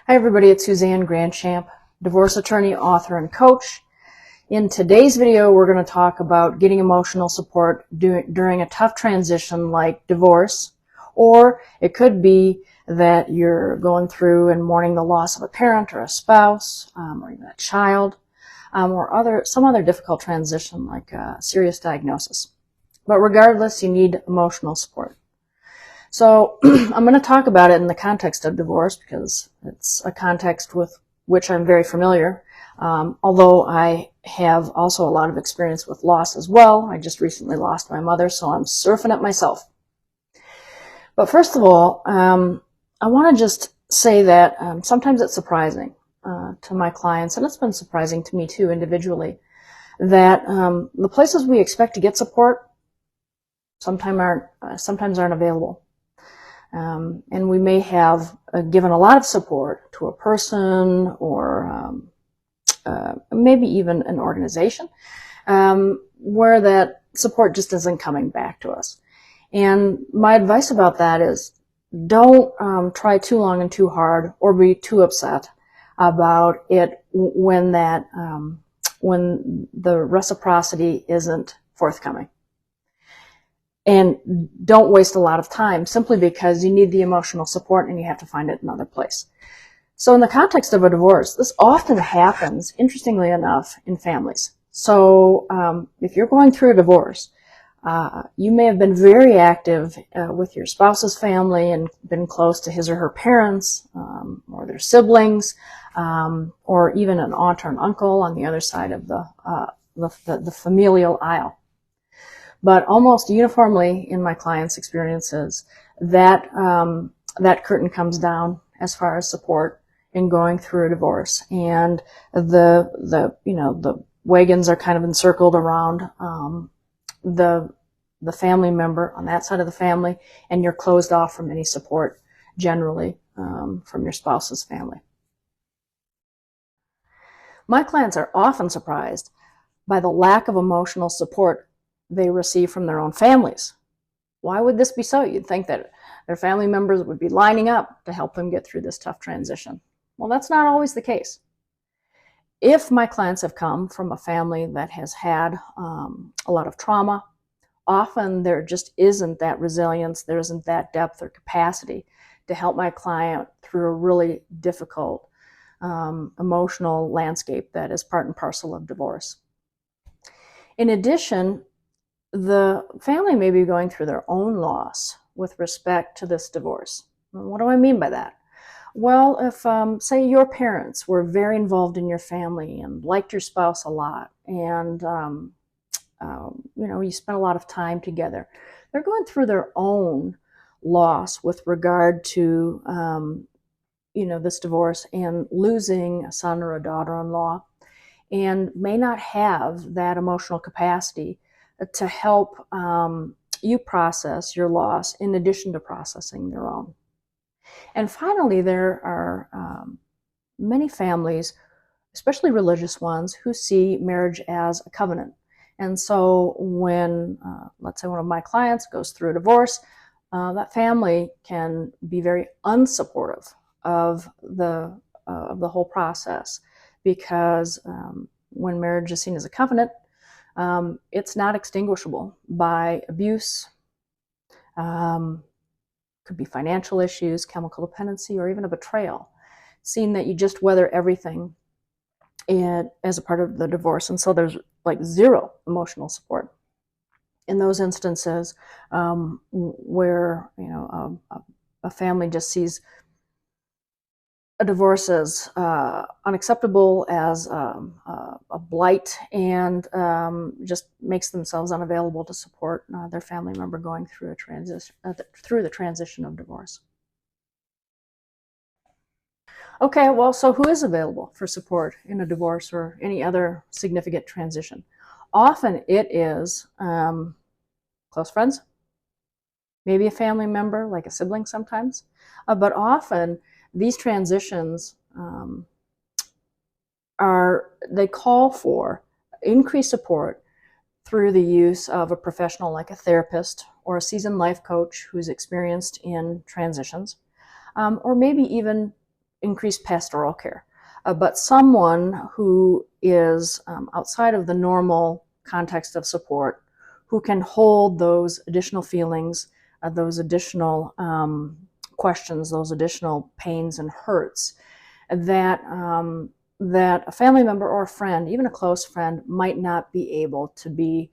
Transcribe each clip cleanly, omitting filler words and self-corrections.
Hi everybody, it's Suzanne Grandchamp, divorce attorney, author, and coach. In today's video, we're going to talk about getting emotional support during a tough transition like divorce, or it could be that you're going through and mourning the loss of a parent or a spouse, or even a child, or some other difficult transition like a serious diagnosis. But regardless, you need emotional support. So I'm going to talk about it in the context of divorce because it's a context with which I'm very familiar, although I have also a lot of experience with loss as well. I just recently lost my mother, so I'm surfing it myself. But first of all, I want to just say that sometimes it's surprising to my clients, and it's been surprising to me too individually, that the places we expect to get support sometimes aren't available. And we may have given a lot of support to a person or maybe even an organization where that support just isn't coming back to us. And my advice about that is don't try too long and too hard or be too upset about it when the reciprocity isn't forthcoming. And don't waste a lot of time simply because you need the emotional support and you have to find it another place. So in the context of a divorce, this often happens, interestingly enough, in families. So if you're going through a divorce, you may have been very active with your spouse's family and been close to his or her parents or their siblings, or even an aunt or an uncle on the other side of the familial aisle. But almost uniformly in my clients' experiences, that curtain comes down as far as support in going through a divorce, and the wagons are kind of encircled around the family member on that side of the family, and you're closed off from any support generally from your spouse's family. My clients are often surprised by the lack of emotional support they receive from their own families. Why would this be so? You'd think that their family members would be lining up to help them get through this tough transition. Well, that's not always the case. If my clients have come from a family that has had a lot of trauma, often there just isn't that resilience, there isn't that depth or capacity to help my client through a really difficult emotional landscape that is part and parcel of divorce. In addition, the family may be going through their own loss with respect to this divorce. What do I mean by that? Well, if, say, your parents were very involved in your family and liked your spouse a lot, and you spent a lot of time together, they're going through their own loss with regard to this divorce and losing a son or a daughter-in-law, and may not have that emotional capacity to help you process your loss in addition to processing their own. And finally, there are many families, especially religious ones, who see marriage as a covenant. And so when, let's say, one of my clients goes through a divorce, that family can be very unsupportive of the whole process, because when marriage is seen as a covenant, it's not extinguishable by abuse, could be financial issues, chemical dependency, or even a betrayal. Seeing that you just weather everything as a part of the divorce, and so there's like zero emotional support. In those instances where a family just sees a divorce as unacceptable, as a blight, and just makes themselves unavailable to support their family member going through the transition of divorce. Okay, well, so who is available for support in a divorce or any other significant transition? Often it is close friends, maybe a family member, like a sibling sometimes, but often these transitions they call for increased support through the use of a professional like a therapist or a seasoned life coach who's experienced in transitions, or maybe even increased pastoral care. But someone who is outside of the normal context of support, who can hold those additional feelings, those additional questions, those additional pains and hurts that that a family member or a friend, even a close friend, might not be able to be,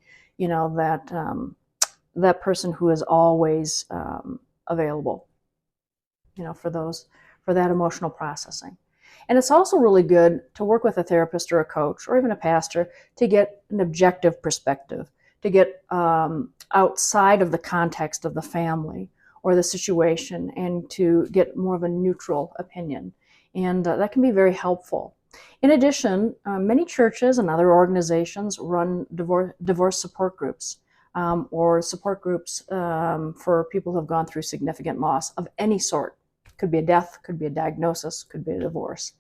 that person who is always available, for that emotional processing. And it's also really good to work with a therapist or a coach or even a pastor to get an objective perspective, to get outside of the context of the family or the situation, and to get more of a neutral opinion. And that can be very helpful. In addition, many churches and other organizations run divorce support groups, or support groups for people who have gone through significant loss of any sort. Could be a death, could be a diagnosis, could be a divorce,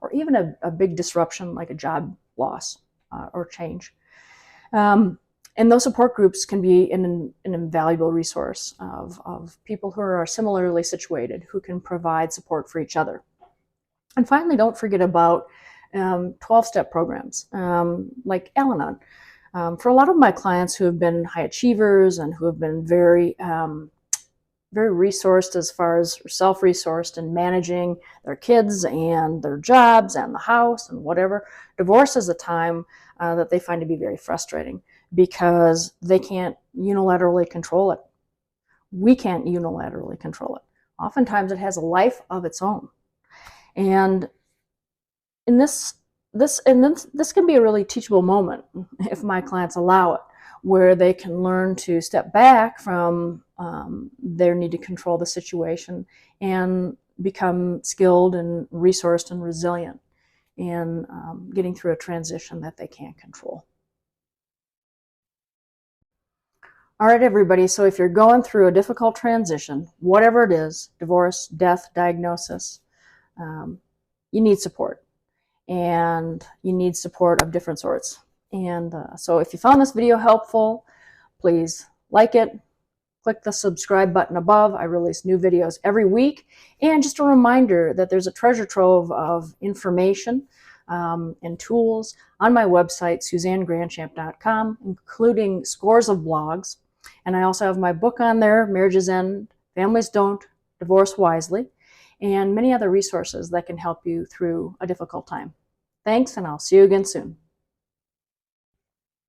or even a big disruption like a job loss or change. And those support groups can be an invaluable resource of people who are similarly situated, who can provide support for each other. And finally, don't forget about 12-step programs like Al-Anon. For a lot of my clients who have been high achievers and who have been very resourced, as far as self-resourced in managing their kids and their jobs and the house and whatever, divorce is a time that they find to be very frustrating because they can't unilaterally control it. We can't unilaterally control it. Oftentimes it has a life of its own. And in this can be a really teachable moment if my clients allow it, where they can learn to step back from their need to control the situation and become skilled and resourced and resilient in getting through a transition that they can't control. All right, everybody, so if you're going through a difficult transition, whatever it is, divorce, death, diagnosis, you need support. And you need support of different sorts. And so if you found this video helpful, please like it, click the subscribe button above. I release new videos every week. And just a reminder that there's a treasure trove of information and tools on my website, SuzanneGrandchamp.com, including scores of blogs. And I also have my book on there, Marriages End, Families Don't, Divorce Wisely, and many other resources that can help you through a difficult time. Thanks, and I'll see you again soon.